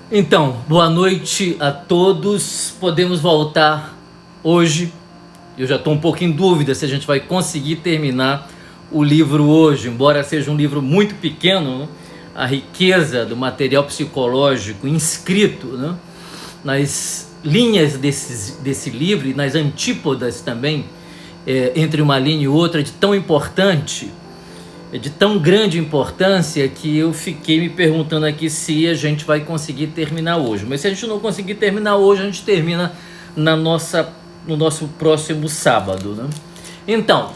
Então, boa noite a todos. Podemos voltar hoje. Eu já estou um pouco em dúvida se a gente vai conseguir terminar o livro hoje, embora seja um livro muito pequeno, né? A riqueza do material psicológico inscrito, né? Nas linhas desse livro e nas antípodas também, entre uma linha e outra, de tão importante, de tão grande importância, que eu fiquei me perguntando aqui se a gente vai conseguir terminar hoje. Mas se a gente não conseguir terminar hoje, a gente termina no nosso próximo sábado, né? Então,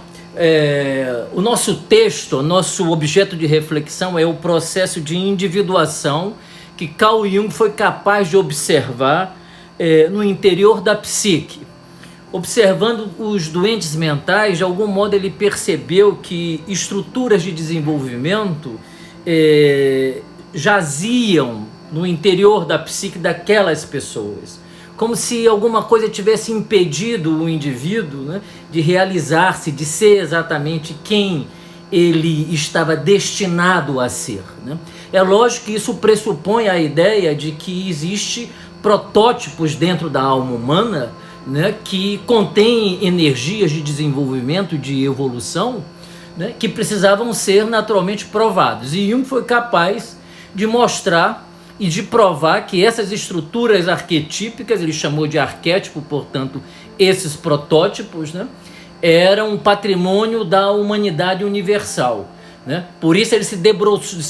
o nosso texto, o nosso objeto de reflexão é o processo de individuação que Carl Jung foi capaz de observar no interior da psique. Observando os doentes mentais, de algum modo ele percebeu que estruturas de desenvolvimento jaziam no interior da psique daquelas pessoas, como se alguma coisa tivesse impedido o indivíduo, né, de realizar-se, de ser exatamente quem ele estava destinado a ser, né? É lógico que isso pressupõe a ideia de que existe protótipos dentro da alma humana, né, que contém energias de desenvolvimento, de evolução, né, que precisavam ser naturalmente provados. E Jung foi capaz de mostrar e de provar que essas estruturas arquetípicas, ele chamou de arquétipo, portanto, esses protótipos, né, eram um patrimônio da humanidade universal, né? Por isso ele se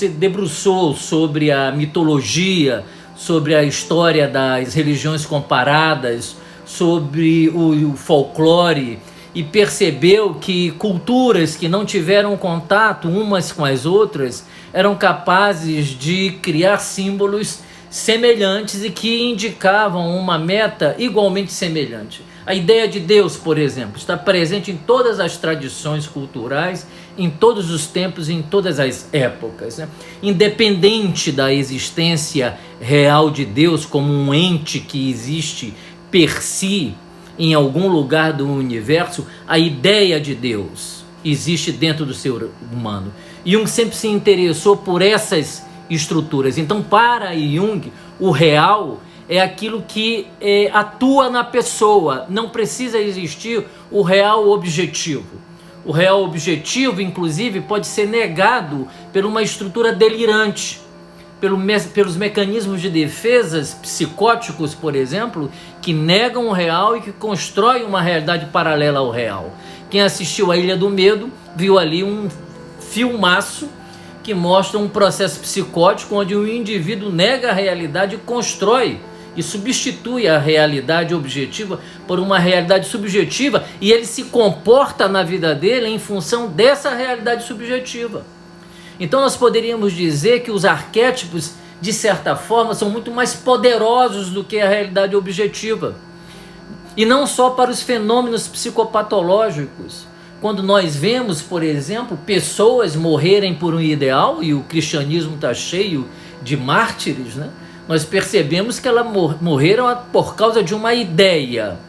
debruçou sobre a mitologia, sobre a história das religiões comparadas, sobre o folclore, e percebeu que culturas que não tiveram contato umas com as outras eram capazes de criar símbolos semelhantes e que indicavam uma meta igualmente semelhante. A ideia de Deus, por exemplo, está presente em todas as tradições culturais, em todos os tempos e em todas as épocas, né? Independente da existência real de Deus como um ente que existe per si em algum lugar do universo, a ideia de Deus existe dentro do ser humano. Jung sempre se interessou por essas estruturas. Então, para Jung, o real é aquilo que atua na pessoa. Não precisa existir o real objetivo. O real objetivo, inclusive, pode ser negado por uma estrutura delirante, pelos mecanismos de defesas psicóticos, por exemplo, que negam o real e que constroem uma realidade paralela ao real. Quem assistiu a Ilha do Medo viu ali um filmaço que mostra um processo psicótico onde o indivíduo nega a realidade e constrói e substitui a realidade objetiva por uma realidade subjetiva, e ele se comporta na vida dele em função dessa realidade subjetiva. Então nós poderíamos dizer que os arquétipos, de certa forma, são muito mais poderosos do que a realidade objetiva. E não só para os fenômenos psicopatológicos. Quando nós vemos, por exemplo, pessoas morrerem por um ideal, e o cristianismo está cheio de mártires, né? Nós percebemos que elas morreram por causa de uma ideia,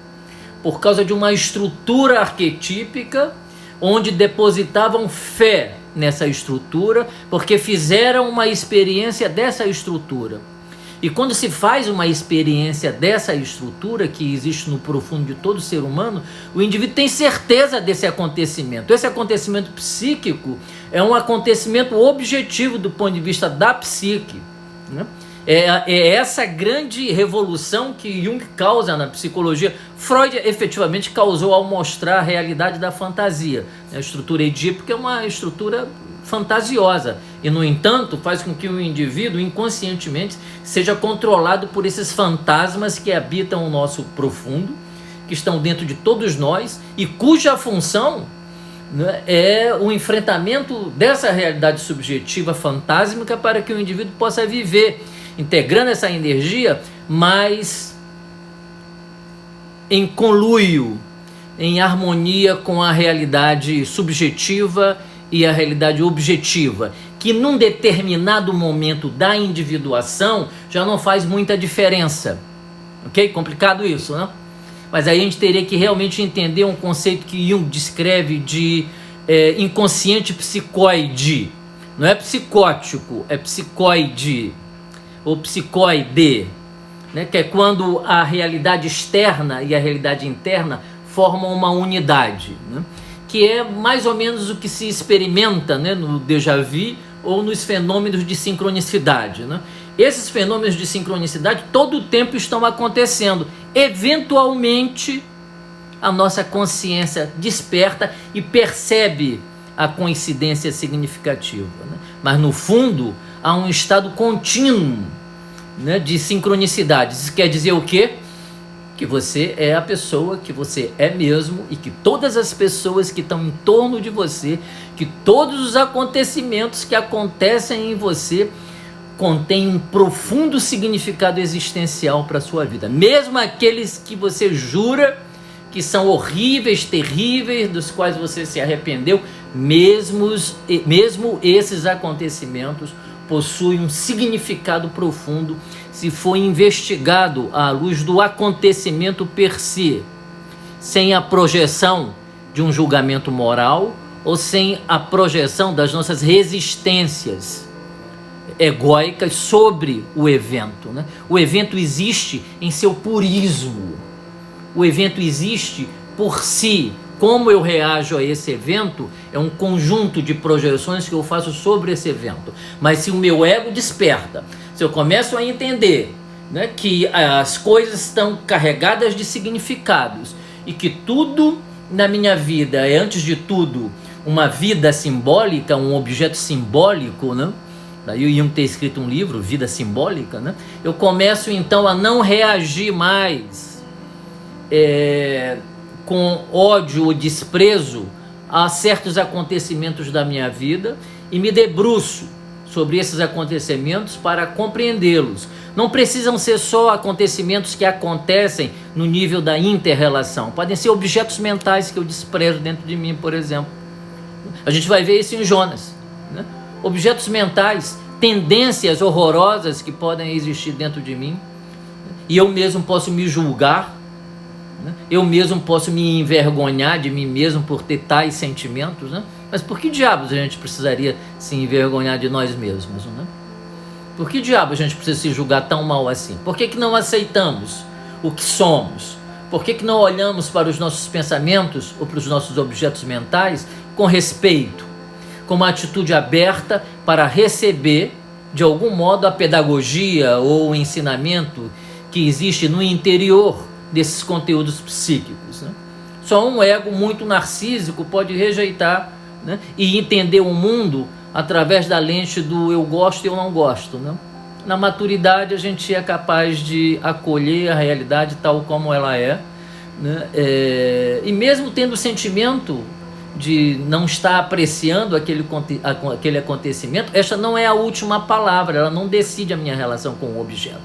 por causa de uma estrutura arquetípica, onde depositavam fé nessa estrutura, porque fizeram uma experiência dessa estrutura. E quando se faz uma experiência dessa estrutura que existe no profundo de todo ser humano, o indivíduo tem certeza desse acontecimento. Esse acontecimento psíquico é um acontecimento objetivo do ponto de vista da psique, né? É essa grande revolução que Jung causa na psicologia. Freud efetivamente causou ao mostrar a realidade da fantasia. A estrutura edípica é uma estrutura fantasiosa e, no entanto, faz com que o indivíduo inconscientemente seja controlado por esses fantasmas que habitam o nosso profundo, que estão dentro de todos nós e cuja função, né, é o enfrentamento dessa realidade subjetiva fantásmica para que o indivíduo possa viver integrando essa energia, mas em conluio, em harmonia com a realidade subjetiva e a realidade objetiva, que num determinado momento da individuação já não faz muita diferença. Ok? Complicado isso, né? Mas aí a gente teria que realmente entender um conceito que Jung descreve de inconsciente psicoide. Não é psicótico, é psicoide. ou psicoide, né? Que é quando a realidade externa e a realidade interna formam uma unidade, né? Que é mais ou menos o que se experimenta, né, no déjà vu ou nos fenômenos de sincronicidade, né? Esses fenômenos de sincronicidade todo o tempo estão acontecendo. Eventualmente, a nossa consciência desperta e percebe a coincidência significativa, né? Mas no fundo há um estado contínuo, né, de sincronicidade. Isso quer dizer o quê? Que você é a pessoa que você é mesmo e que todas as pessoas que estão em torno de você, que todos os acontecimentos que acontecem em você contém um profundo significado existencial para a sua vida. Mesmo aqueles que você jura que são horríveis, terríveis, dos quais você se arrependeu, mesmo esses acontecimentos possuem um significado profundo se for investigado à luz do acontecimento per si, sem a projeção de um julgamento moral ou sem a projeção das nossas resistências egóicas sobre o evento, né? O evento existe em seu purismo. O evento existe por si. Como eu reajo a esse evento é um conjunto de projeções que eu faço sobre esse evento. Mas se o meu ego desperta, se eu começo a entender, né, que as coisas estão carregadas de significados e que tudo na minha vida é, antes de tudo, uma vida simbólica, um objeto simbólico, né? Daí eu ia ter escrito um livro, Vida Simbólica, né? Eu começo então a não reagir mais com ódio ou desprezo a certos acontecimentos da minha vida e me debruço sobre esses acontecimentos para compreendê-los. Não precisam ser só acontecimentos que acontecem no nível da inter-relação. Podem ser objetos mentais que eu desprezo dentro de mim, por exemplo. A gente vai ver isso em Jonas, né? Objetos mentais, tendências horrorosas que podem existir dentro de mim. E eu mesmo posso me julgar, né? Eu mesmo posso me envergonhar de mim mesmo por ter tais sentimentos, né? Mas por que diabos a gente precisaria se envergonhar de nós mesmos, né? Por que diabos a gente precisa se julgar tão mal assim? Por que não aceitamos o que somos? Por que não olhamos para os nossos pensamentos ou para os nossos objetos mentais com respeito, com uma atitude aberta para receber, de algum modo, a pedagogia ou o ensinamento que existe no interior desses conteúdos psíquicos, né? Só um ego muito narcísico pode rejeitar, né, e entender o mundo através da lente do eu gosto e eu não gosto, né? Na maturidade a gente é capaz de acolher a realidade tal como ela é, né? E mesmo tendo o sentimento de não estar apreciando aquele acontecimento, essa não é a última palavra, ela não decide a minha relação com o objeto,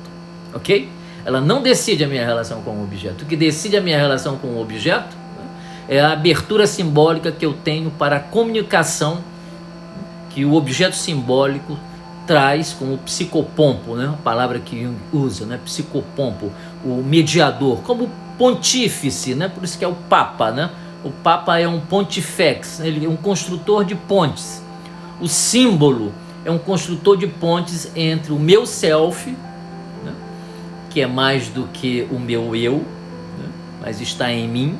ok? Ela não decide a minha relação com o objeto. O que decide a minha relação com o objeto, né, é a abertura simbólica que eu tenho para a comunicação que o objeto simbólico traz como psicopompo, né? A palavra que Jung usa, né? Psicopompo, o mediador, como pontífice, né? Por isso que é o Papa, né? O Papa é um pontifex, ele é um construtor de pontes. O símbolo é um construtor de pontes entre o meu self, né, que é mais do que o meu eu, né, mas está em mim,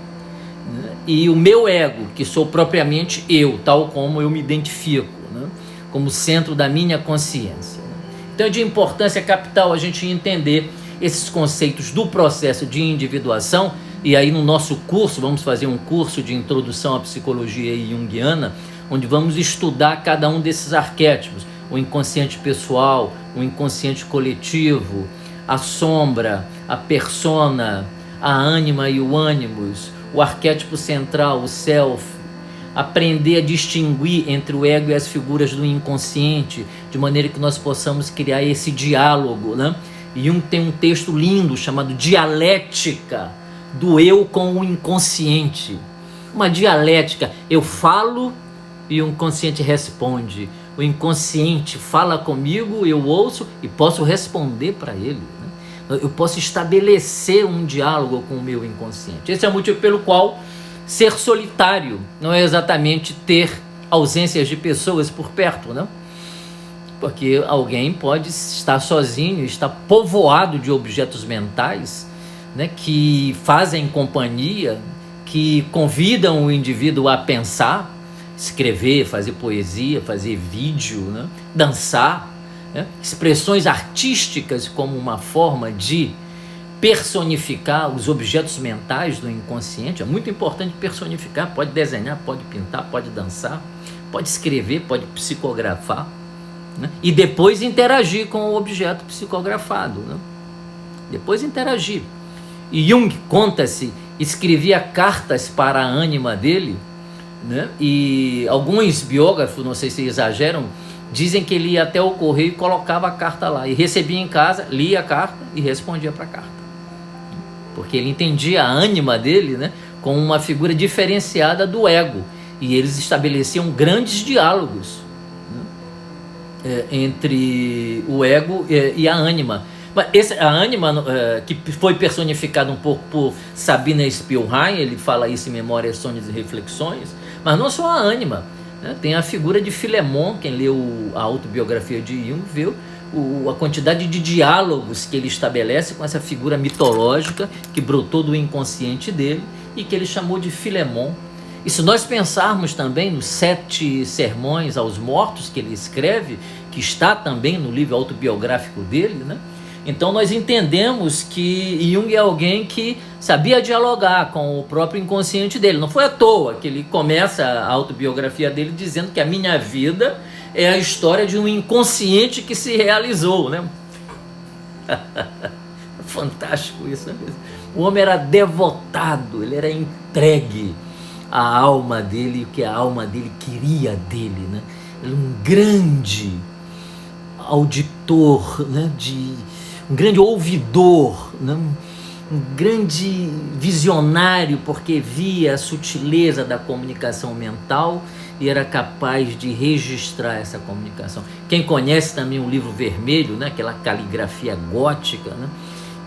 né, e o meu ego, que sou propriamente eu, tal como eu me identifico, né, como centro da minha consciência. Então é de importância capital a gente entender esses conceitos do processo de individuação. E aí no nosso curso, vamos fazer um curso de introdução à psicologia junguiana, onde vamos estudar cada um desses arquétipos, o inconsciente pessoal, o inconsciente coletivo, a sombra, a persona, a ânima e o ânimos, o arquétipo central, o self, aprender a distinguir entre o ego e as figuras do inconsciente, de maneira que nós possamos criar esse diálogo, né? E Jung tem um texto lindo chamado Dialética do eu com o inconsciente. Uma dialética, eu falo e o inconsciente responde. O inconsciente fala comigo, eu ouço e posso responder para ele, né? Eu posso estabelecer um diálogo com o meu inconsciente. Esse é o motivo pelo qual ser solitário não é exatamente ter ausências de pessoas por perto, não? Porque alguém pode estar sozinho, estar povoado de objetos mentais, né, que fazem companhia, que convidam o indivíduo a pensar, escrever, fazer poesia, fazer vídeo, né, dançar, né, expressões artísticas como uma forma de personificar os objetos mentais do inconsciente. É muito importante personificar, pode desenhar, pode pintar, pode dançar, pode escrever, pode psicografar, né? E depois interagir com o objeto psicografado, né? Depois interagir. E Jung, conta-se, escrevia cartas para a ânima dele, né? E alguns biógrafos, não sei se exageram, dizem que ele ia até o correio e colocava a carta lá, e recebia em casa, lia a carta e respondia para a carta, porque ele entendia a ânima dele, né, como uma figura diferenciada do ego, e eles estabeleciam grandes diálogos, né, entre o ego e a ânima. Mas a ânima, que foi personificada um pouco por Sabina Spielrein, ele fala isso em Memórias, Sonhos e Reflexões, mas não só a ânima, né? Tem a figura de Filemon. Quem leu a autobiografia de Jung viu a quantidade de diálogos que ele estabelece com essa figura mitológica que brotou do inconsciente dele e que ele chamou de Filemon. E se nós pensarmos também nos 7 sermões aos mortos que ele escreve, que está também no livro autobiográfico dele, né? Então nós entendemos que Jung é alguém que sabia dialogar com o próprio inconsciente dele. Não foi à toa que ele começa a autobiografia dele dizendo que a minha vida é a história de um inconsciente que se realizou, né? Fantástico isso, né? O homem era devotado, ele era entregue à alma dele, o que a alma dele queria dele, né? Ele era um grande auditor, né? Um grande ouvidor, né? Um grande visionário, porque via a sutileza da comunicação mental e era capaz de registrar essa comunicação. Quem conhece também o livro vermelho, né? Aquela caligrafia gótica, né?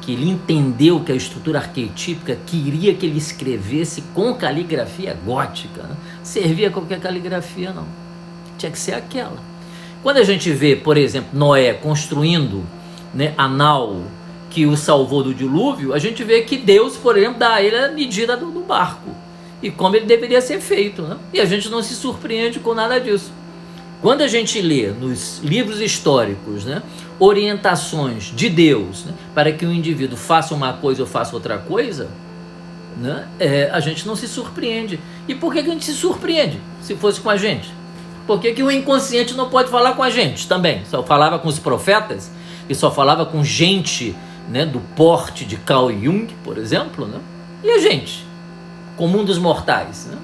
Que ele entendeu que a estrutura arquetípica queria que ele escrevesse com caligrafia gótica, né? Servia qualquer caligrafia, não. Tinha que ser aquela. Quando a gente vê, por exemplo, Noé construindo, né, a nau que o salvou do dilúvio, a gente vê que Deus, por exemplo, dá a ele a medida do barco e como ele deveria ser feito, né? E a gente não se surpreende com nada disso. Quando a gente lê nos livros históricos, né, orientações de Deus, né, para que o indivíduo faça uma coisa ou faça outra coisa, né, a gente não se surpreende. E por que a gente se surpreende se fosse com a gente? Por que o inconsciente não pode falar com a gente também? Só falava com os profetas e só falava com gente, né, do porte de Carl Jung, por exemplo, né? E a gente, comum dos mortais, né?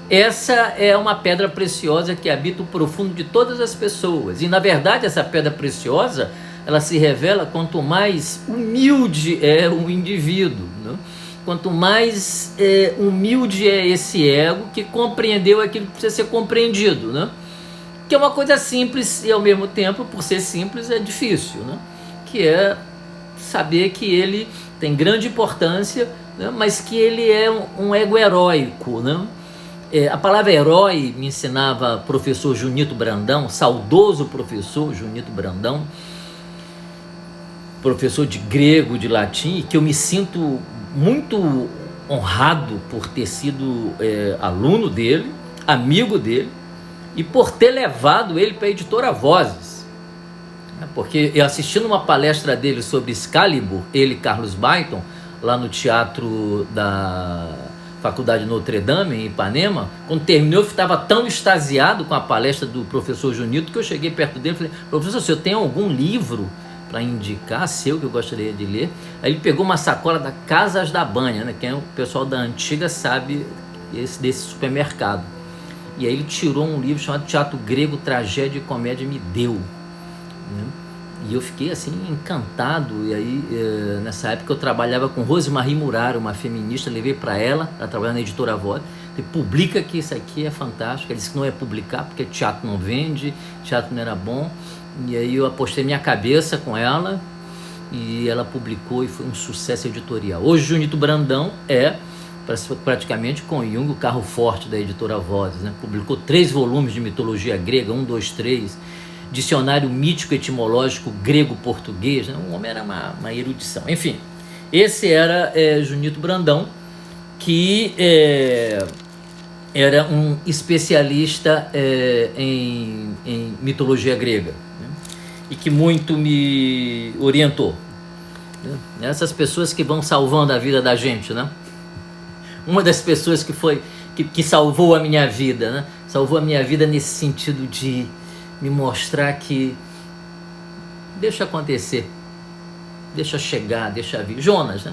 Essa é uma pedra preciosa que habita o profundo de todas as pessoas. E, na verdade, essa pedra preciosa, ela se revela quanto mais humilde é o indivíduo, né? Quanto mais humilde é esse ego que compreendeu aquilo que precisa ser compreendido, né? Que é uma coisa simples e, ao mesmo tempo, por ser simples, é difícil, né? Que é saber que ele tem grande importância, né? Mas que ele é um ego heróico, né? A palavra herói me ensinava o professor Junito Brandão, saudoso professor Junito Brandão, professor de grego, de latim, que eu me sinto muito honrado por ter sido aluno dele, amigo dele, e por ter levado ele para a editora Vozes. Porque eu assistindo uma palestra dele sobre Excalibur, ele e Carlos Byton, lá no teatro da Faculdade Notre Dame, em Ipanema, quando terminou eu estava tão extasiado com a palestra do professor Junito que eu cheguei perto dele e falei: professor, o senhor tem algum livro para indicar, seu, que eu gostaria de ler? Aí ele pegou uma sacola da Casas da Banha, né? Quem é o pessoal da antiga sabe desse supermercado. E aí ele tirou um livro chamado Teatro Grego, Tragédia e Comédia, e me deu, né? E eu fiquei assim encantado. E aí nessa época eu trabalhava com Rosemarie Muraro, uma feminista, levei para ela trabalhava na editora Voz, publica que isso aqui é fantástico. Ela disse que não ia publicar porque teatro não vende, teatro não era bom. E aí eu apostei minha cabeça com ela e ela publicou e foi um sucesso editorial. Hoje Junito Brandão é praticamente com Jung o carro forte da editora Vozes, né? Publicou 3 volumes de mitologia grega, 1, 2, 3, dicionário mítico etimológico grego-português, né? O homem era uma erudição. Enfim, esse era Junito Brandão, que era um especialista em mitologia grega, né? E que muito me orientou, né? Essas pessoas que vão salvando a vida da gente, né? Uma das pessoas que salvou a minha vida, né? Salvou a minha vida nesse sentido de me mostrar que deixa acontecer, deixa chegar, deixa vir. Jonas, né?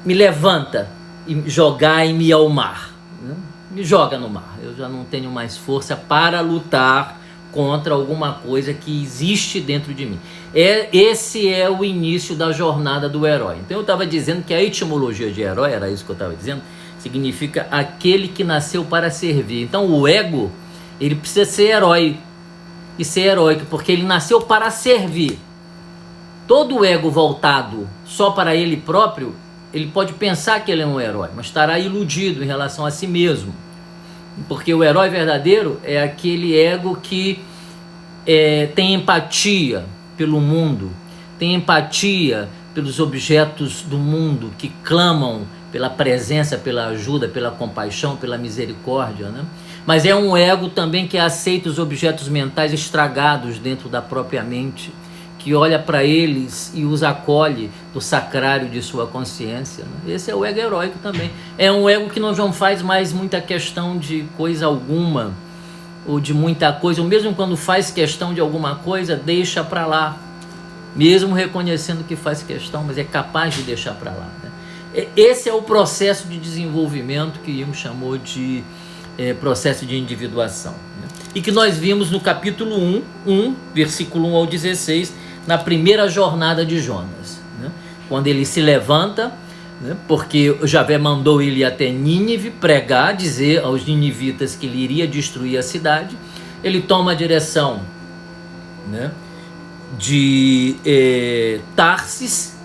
Me levanta e jogai-me ao mar, né? Me joga no mar. Eu já não tenho mais força para lutar contra alguma coisa que existe dentro de mim. Esse é o início da jornada do herói. Então eu estava dizendo que a etimologia de herói, era isso que eu estava dizendo, significa aquele que nasceu para servir. Então o ego, ele precisa ser herói e ser heróico, porque ele nasceu para servir. Todo ego voltado só para ele próprio, ele pode pensar que ele é um herói, mas estará iludido em relação a si mesmo. Porque o herói verdadeiro é aquele ego que tem empatia pelo mundo, tem empatia pelos objetos do mundo que clamam pela presença, pela ajuda, pela compaixão, pela misericórdia, né? Mas é um ego também que aceita os objetos mentais estragados dentro da própria mente, que olha para eles e os acolhe do sacrário de sua consciência, né? Esse é o ego heróico também. É um ego que não faz mais muita questão de coisa alguma, ou de muita coisa, ou mesmo quando faz questão de alguma coisa, deixa para lá, mesmo reconhecendo que faz questão, mas é capaz de deixar para lá, né? Esse é o processo de desenvolvimento que Jung chamou de processo de individuação, né? E que nós vimos no capítulo 1, versículo 1 ao 16, na primeira jornada de Jonas, né? Quando ele se levanta, né? Porque Javé mandou ele ir até Nínive pregar, dizer aos ninivitas que ele iria destruir a cidade. Ele toma a direção, né, de Tarsis,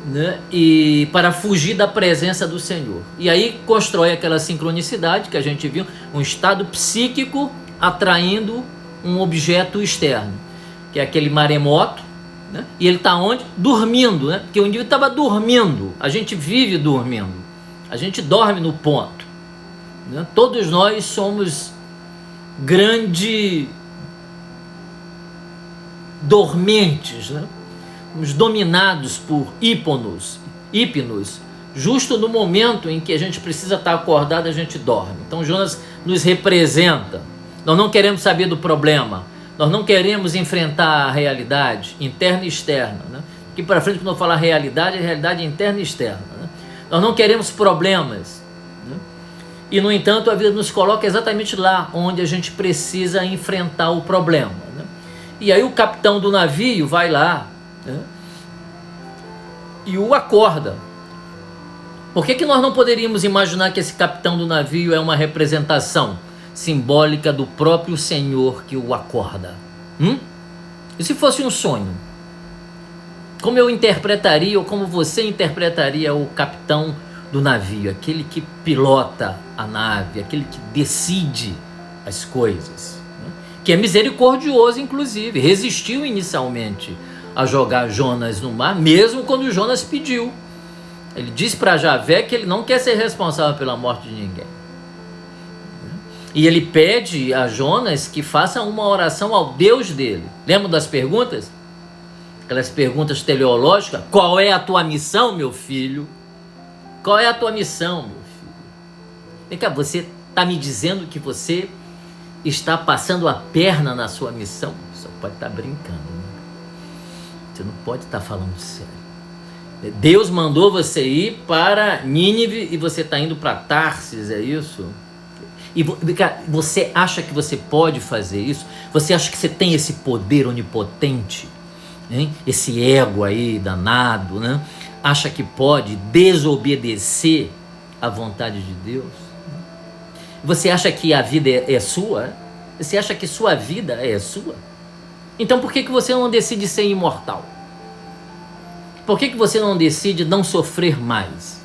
né, e para fugir da presença do Senhor. E aí constrói aquela sincronicidade que a gente viu, um estado psíquico atraindo um objeto externo, que é aquele maremoto, né? E ele está onde? Dormindo, né? Porque o indivíduo estava dormindo. A gente vive dormindo, a gente dorme no ponto, né? Todos nós somos grandes dormentes, né? Somos dominados por hipnos, justo no momento em que a gente precisa estar acordado, a gente dorme. Então Jonas nos representa. Nós não queremos saber do problema, nós não queremos enfrentar a realidade interna e externa, né? Aqui para frente, quando eu falar realidade, é realidade interna e externa, né? Nós não queremos problemas, né? E no entanto a vida nos coloca exatamente lá onde a gente precisa enfrentar o problema, né? E aí o capitão do navio vai lá, né, e o acorda. Por que nós não poderíamos imaginar que esse capitão do navio é uma representação simbólica do próprio Senhor que o acorda? E se fosse um sonho? Como eu interpretaria, ou como você interpretaria o capitão do navio, aquele que pilota a nave, aquele que decide as coisas, né? Que é misericordioso, inclusive, resistiu inicialmente a jogar Jonas no mar, mesmo quando Jonas pediu. Ele diz para Javé que ele não quer ser responsável pela morte de ninguém. E ele pede a Jonas que faça uma oração ao Deus dele. Lembra das perguntas? Aquelas perguntas teleológicas. Qual é a tua missão, meu filho? Qual é a tua missão, meu filho? Vem cá, você está me dizendo que você está passando a perna na sua missão? Só pode estar brincando, né? Você não pode estar falando sério. Deus mandou você ir para Nínive e você está indo para Tarsis, é isso? E você acha que você pode fazer isso? Você acha que você tem esse poder onipotente, hein? Esse ego aí danado, né? Acha que pode desobedecer à vontade de Deus? Você acha que a vida é sua? Você acha que sua vida é sua? Então por que você não decide ser imortal? Por que você não decide não sofrer mais?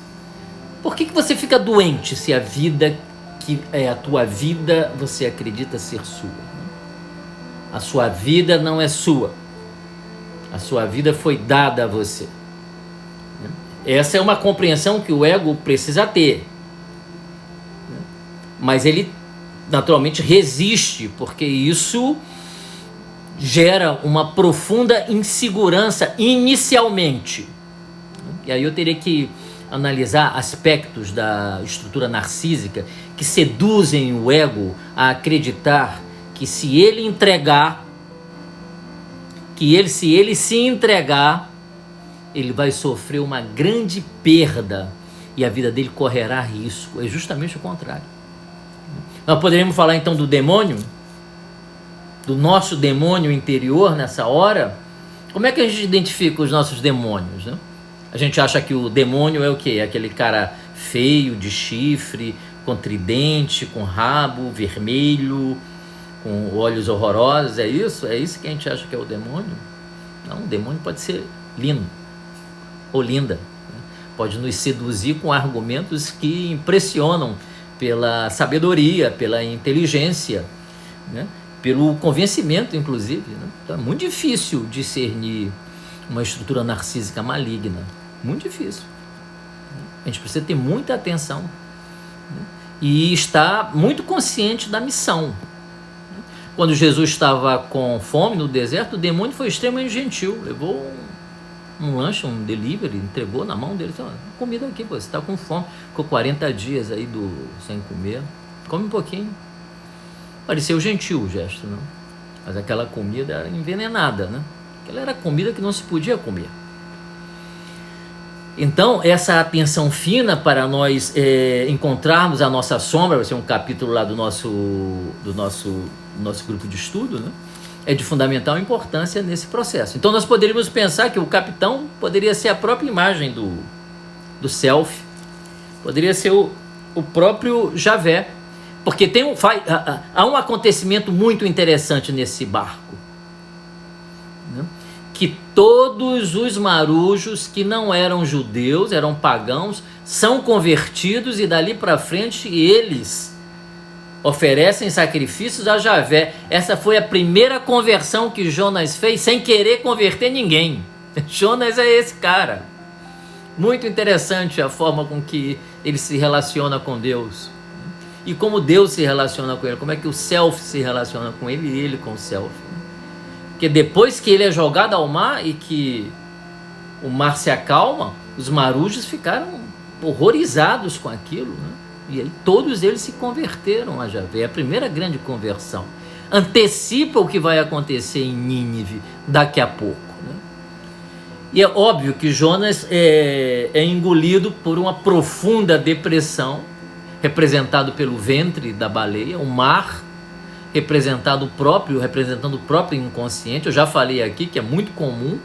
Por que você fica doente se a vida que é a tua vida você acredita ser sua? A sua vida não é sua. A sua vida foi dada a você. Essa é uma compreensão que o ego precisa ter. Mas ele naturalmente resiste, porque isso gera uma profunda insegurança inicialmente. E aí eu teria que analisar aspectos da estrutura narcísica que seduzem o ego a acreditar que se ele entregar, se ele se entregar, ele vai sofrer uma grande perda e a vida dele correrá risco. É justamente o contrário. Nós poderíamos falar então do demônio, do nosso demônio interior nessa hora. Como é que a gente identifica os nossos demônios, né? A gente acha que o demônio é o quê? É aquele cara feio, de chifre, com tridente, com rabo vermelho, com olhos horrorosos, é isso? É isso que a gente acha que é o demônio? Não, o demônio pode ser lindo ou linda, né? Pode nos seduzir com argumentos que impressionam pela sabedoria, pela inteligência, né? Pelo convencimento, inclusive, né? Então é muito difícil discernir uma estrutura narcísica maligna, muito difícil. A gente precisa ter muita atenção, né? E estar muito consciente da missão. Quando Jesus estava com fome no deserto, o demônio foi extremamente gentil, levou um lanche, um delivery, entregou na mão dele, disse, comida aqui, pô, você está com fome, ficou 40 dias aí sem comer, come um pouquinho. Pareceu gentil o gesto, não? Mas aquela comida era envenenada, né? Aquela era comida que não se podia comer. Então, essa atenção fina para nós encontrarmos a nossa sombra, vai ser um capítulo lá do nosso grupo de estudo, né? É de fundamental importância nesse processo. Então nós poderíamos pensar que o capitão poderia ser a própria imagem do self, poderia ser o próprio Javé, porque há um acontecimento muito interessante nesse barco, né? Que todos os marujos que não eram judeus, eram pagãos, são convertidos e dali para frente eles oferecem sacrifícios a Javé. Essa foi a primeira conversão que Jonas fez sem querer converter ninguém. Jonas é esse cara. Muito interessante a forma com que ele se relaciona com Deus. E como Deus se relaciona com ele. Como é que o self se relaciona com ele e ele com o self. Porque depois que ele é jogado ao mar e que o mar se acalma, os marujos ficaram horrorizados com aquilo, né? E aí todos eles se converteram a Javé. É a primeira grande conversão. Antecipa o que vai acontecer em Nínive daqui a pouco, né? E é óbvio que Jonas é engolido por uma profunda depressão, representado pelo ventre da baleia, o mar, representando o próprio inconsciente. Eu já falei aqui que é muito comum,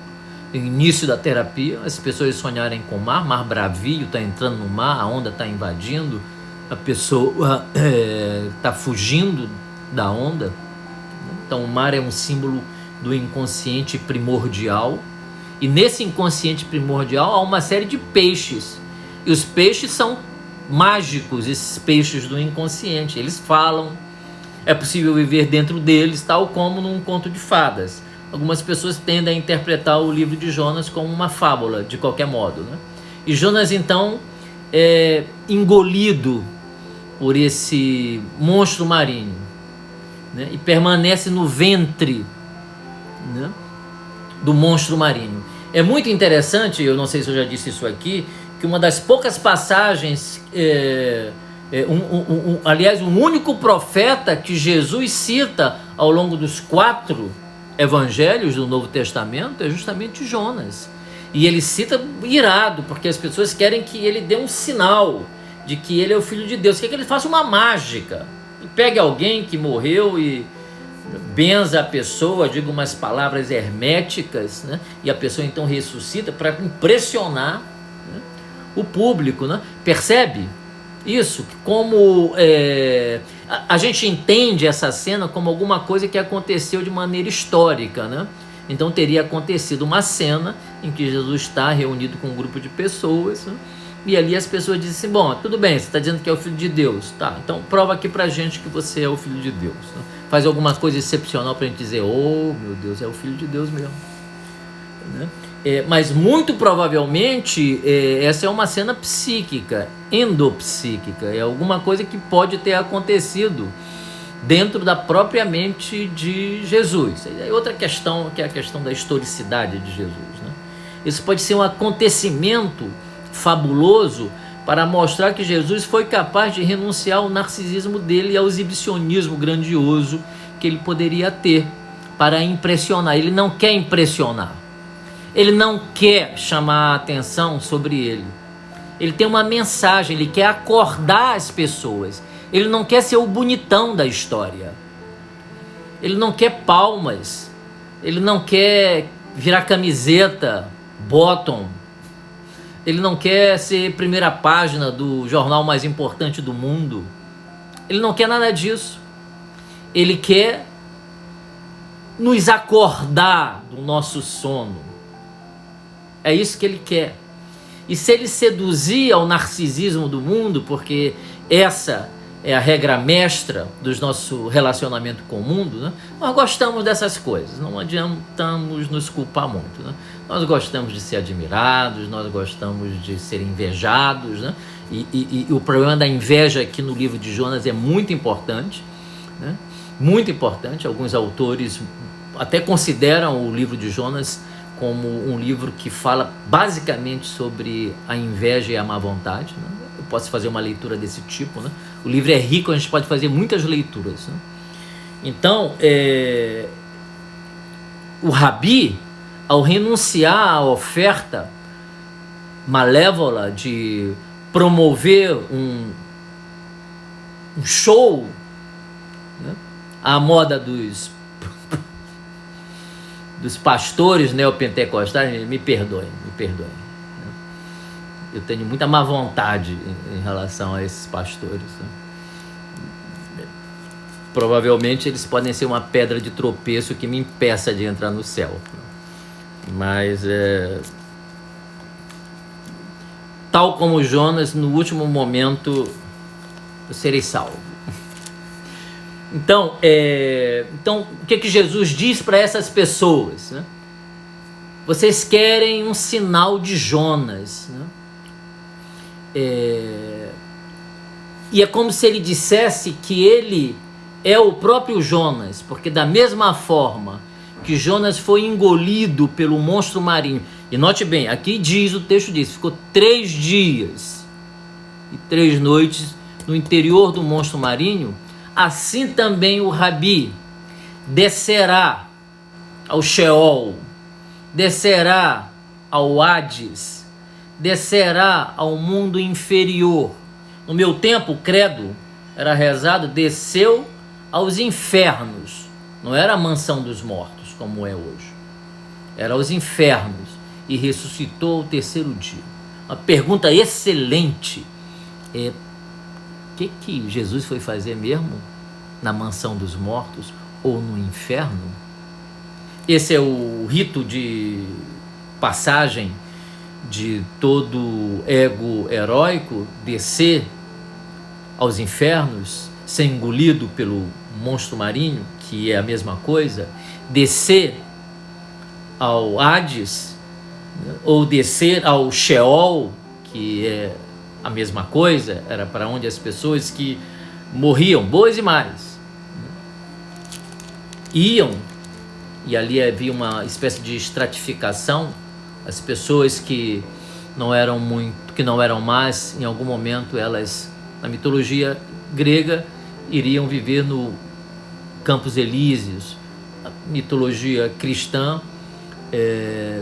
no início da terapia, as pessoas sonharem com o mar bravio, está entrando no mar, a onda está invadindo, a pessoa está fugindo da onda. Então o mar é um símbolo do inconsciente primordial, e nesse inconsciente primordial há uma série de peixes, e os peixes são mágicos, esses peixes do inconsciente, eles falam, é possível viver dentro deles, tal como num conto de fadas. Algumas pessoas tendem a interpretar o livro de Jonas como uma fábula, de qualquer modo, né? E Jonas então é engolido por esse monstro marinho, né? E permanece no ventre, né, do monstro marinho. É muito interessante, eu não sei se eu já disse isso aqui, que uma das poucas passagens, aliás, o único profeta que Jesus cita ao longo dos 4 evangelhos do Novo Testamento é justamente Jonas. E ele cita irado, porque as pessoas querem que ele dê um sinal de que ele é o Filho de Deus, quer que ele faça uma mágica, e pegue alguém que morreu e benza a pessoa, diga umas palavras herméticas, né? E a pessoa então ressuscita para impressionar, né, o público, né? Percebe isso? Como a gente entende essa cena como alguma coisa que aconteceu de maneira histórica, né? Então teria acontecido uma cena em que Jesus está reunido com um grupo de pessoas, né? E ali as pessoas dizem assim, bom, tudo bem, você está dizendo que é o Filho de Deus, tá, então prova aqui pra gente que você é o Filho de Deus, né? faz alguma coisa excepcional para a gente dizer, oh meu Deus, é o Filho de Deus mesmo, né? Mas muito provavelmente essa é uma cena psíquica, endopsíquica, é alguma coisa que pode ter acontecido dentro da própria mente de Jesus. É outra questão, que é a questão da historicidade de Jesus, né? Isso pode ser um acontecimento fabuloso para mostrar que Jesus foi capaz de renunciar ao narcisismo dele e ao exibicionismo grandioso que ele poderia ter para impressionar. Ele não quer impressionar. Ele não quer chamar a atenção sobre ele. Ele tem uma mensagem, ele quer acordar as pessoas. Ele não quer ser o bonitão da história. Ele não quer palmas. Ele não quer virar camiseta, bottom. Ele não quer ser primeira página do jornal mais importante do mundo. Ele não quer nada disso. Ele quer nos acordar do nosso sono. É isso que ele quer. E se ele seduzir ao narcisismo do mundo, porque essa é a regra mestra do nosso relacionamento com o mundo, né? Nós gostamos dessas coisas, não adiantamos nos culpar muito, né? Nós gostamos de ser admirados, nós gostamos de ser invejados, né? E o problema da inveja aqui no livro de Jonas é muito importante, né? Muito importante. Alguns autores até consideram o livro de Jonas como um livro que fala basicamente sobre a inveja e a má vontade, né? Eu posso fazer uma leitura desse tipo, né? O livro é rico, a gente pode fazer muitas leituras, né? Então, o Rabi, ao renunciar à oferta malévola de promover um show, né, à moda dos pastores neopentecostais, me perdoem. Eu tenho muita má vontade em relação a esses pastores, né? Provavelmente eles podem ser uma pedra de tropeço que me impeça de entrar no céu. Mas, tal como Jonas, no último momento eu serei salvo. Então, o que Jesus diz para essas pessoas, né? Vocês querem um sinal de Jonas, né? E é como se ele dissesse que ele é o próprio Jonas, porque da mesma forma que Jonas foi engolido pelo monstro marinho, e note bem, aqui diz, o texto diz, ficou 3 dias e 3 noites no interior do monstro marinho, assim também o Rabi descerá ao Sheol, descerá ao Hades, descerá ao mundo inferior. No meu tempo, o credo era rezado, desceu aos infernos. Não era a mansão dos mortos, como é hoje. Era aos infernos e ressuscitou ao 3º dia. Uma pergunta excelente. O que Jesus foi fazer mesmo na mansão dos mortos ou no inferno? Esse é o rito de passagem de todo ego heróico, descer aos infernos, ser engolido pelo monstro marinho, que é a mesma coisa, descer ao Hades, ou descer ao Sheol, que é a mesma coisa, era para onde as pessoas que morriam, boas e más, iam, e ali havia uma espécie de estratificação. As pessoas que não eram más, em algum momento elas, na mitologia grega, iriam viver no Campos Elíseos, a mitologia cristã,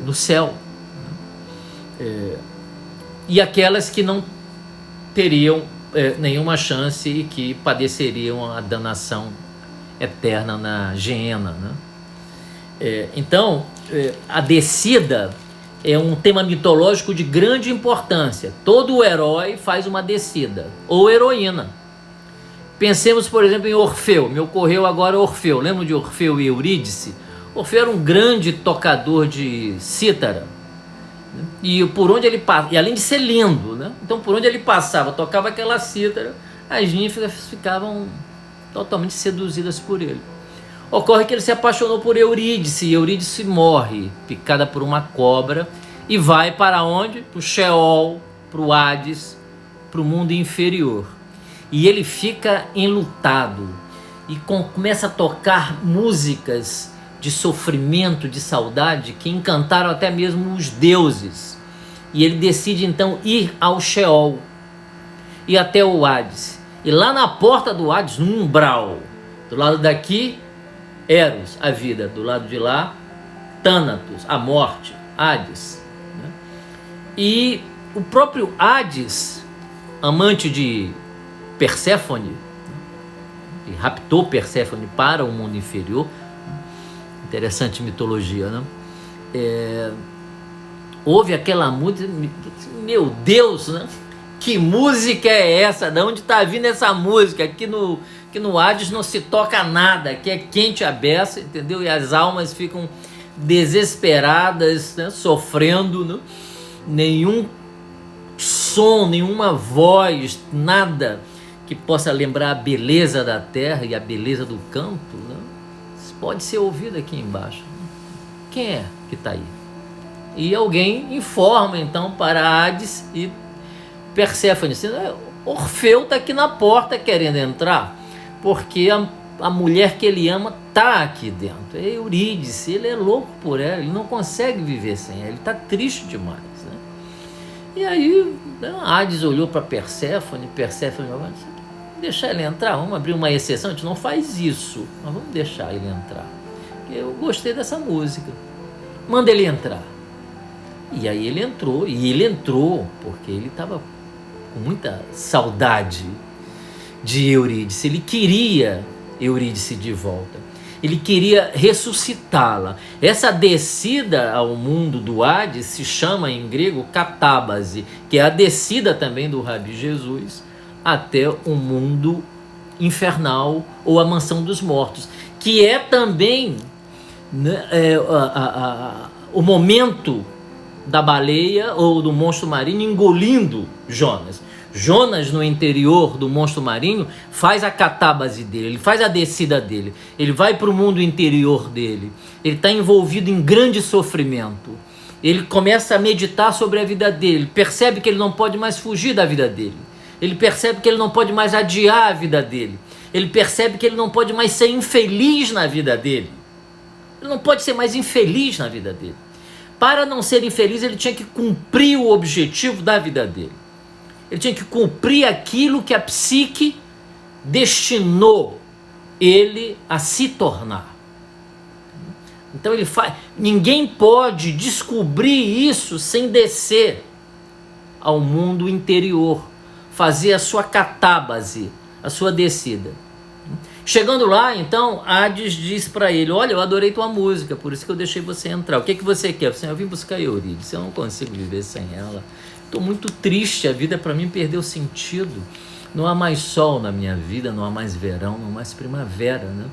no céu, e aquelas que não teriam nenhuma chance e que padeceriam a danação eterna na Geena, né? Então, a descida é um tema mitológico de grande importância. Todo herói faz uma descida, ou heroína. Pensemos, por exemplo, em Orfeu. Me ocorreu agora Orfeu. Lembram de Orfeu e Eurídice? Orfeu era um grande tocador de cítara. E por onde ele passava, e além de ser lindo, né? Então por onde ele passava, tocava aquela cítara, as ninfas ficavam totalmente seduzidas por ele. Ocorre que ele se apaixonou por Eurídice, e Eurídice morre, picada por uma cobra, e vai para onde? Para o Sheol, para o Hades, para o mundo inferior. E ele fica enlutado, e começa a tocar músicas de sofrimento, de saudade, que encantaram até mesmo os deuses. E ele decide então ir ao Sheol, e até o Hades. E lá na porta do Hades, no umbral, do lado daqui, Eros, a vida, do lado de lá, Thanatos, a morte, Hades, né? E o próprio Hades, amante de Perséfone, que raptou Perséfone para o mundo inferior, interessante mitologia, né? Ouve aquela música, meu Deus, né? Que música é essa? De onde está vindo essa música? Aqui no Hades não se toca nada, aqui é quente a beça, entendeu? E as almas ficam desesperadas, né? Sofrendo, né? Nenhum som, nenhuma voz, nada que possa lembrar a beleza da terra e a beleza do campo, né? Pode ser ouvido aqui embaixo. Quem é que está aí? E alguém informa então para Hades e Perséfone, Orfeu está aqui na porta querendo entrar, porque a mulher que ele ama está aqui dentro. É Eurídice, ele é louco por ela, ele não consegue viver sem ela, ele está triste demais, né? E aí Hades olhou para Perséfone falou: deixar ele entrar, vamos abrir uma exceção, a gente não faz isso, mas vamos deixar ele entrar. Eu gostei dessa música, manda ele entrar. E aí ele entrou, porque ele estava com muita saudade de Eurídice, ele queria Eurídice de volta, ele queria ressuscitá-la. Essa descida ao mundo do Hades se chama em grego catábase, que é a descida também do Rabi Jesus até o mundo infernal ou a mansão dos mortos, que é também, né, o momento da baleia ou do monstro marinho engolindo Jonas. Jonas, no interior do monstro marinho, faz a catábase dele, ele faz a descida dele, ele vai para o mundo interior dele, ele está envolvido em grande sofrimento, ele começa a meditar sobre a vida dele, percebe que ele não pode mais fugir da vida dele, ele percebe que ele não pode mais adiar a vida dele, ele percebe que ele não pode mais ser infeliz na vida dele, ele não pode ser mais infeliz na vida dele. Para não ser infeliz, ele tinha que cumprir o objetivo da vida dele. Ele tinha que cumprir aquilo que a psique destinou ele a se tornar. Então ele faz. Ninguém pode descobrir isso sem descer ao mundo interior, fazer a sua catábase, a sua descida. Chegando lá, então, Hades diz para ele: olha, eu adorei tua música, por isso que eu deixei você entrar. O que você quer? Eu vim buscar Eurídice, eu não consigo viver sem ela. Estou muito triste, a vida para mim perdeu sentido. Não há mais sol na minha vida, não há mais verão, não há mais primavera, né?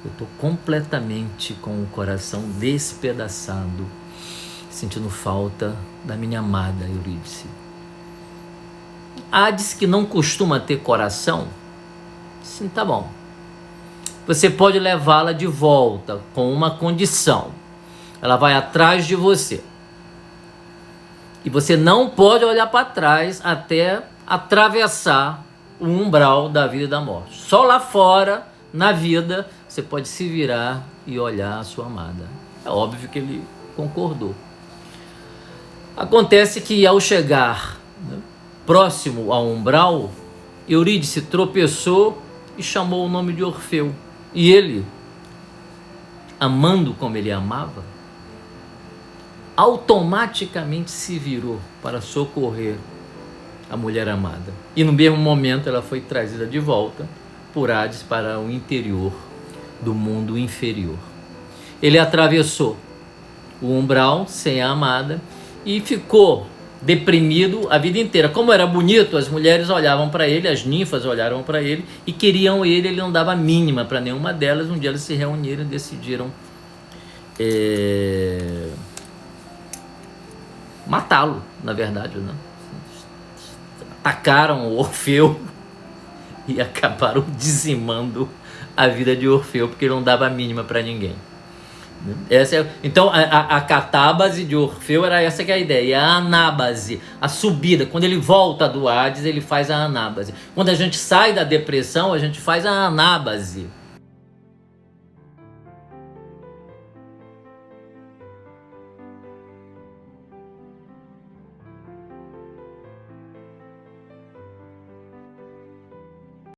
Eu estou completamente com o coração despedaçado, sentindo falta da minha amada Eurídice. Hades, que não costuma ter coração, sim, tá bom. Você pode levá-la de volta com uma condição. Ela vai atrás de você. E você não pode olhar para trás até atravessar o umbral da vida e da morte. Só lá fora, na vida, você pode se virar e olhar a sua amada. É óbvio que ele concordou. Acontece que ao chegar, né, próximo ao umbral, Eurídice tropeçou e chamou o nome de Orfeu. E ele, amando como ele amava, automaticamente se virou para socorrer a mulher amada. E no mesmo momento ela foi trazida de volta por Hades para o interior do mundo inferior. Ele atravessou o umbral sem a amada e ficou deprimido a vida inteira. Como era bonito, as mulheres olhavam para ele, as ninfas olharam para ele e queriam ele não dava mínima para nenhuma delas. Um dia eles se reuniram e decidiram matá-lo, na verdade, né? Atacaram o Orfeu e acabaram dizimando a vida de Orfeu, porque ele não dava a mínima para ninguém. Então a catábase de Orfeu era essa que é a ideia, e a anábase, a subida. Quando ele volta do Hades, ele faz a anábase. Quando a gente sai da depressão, a gente faz a anábase.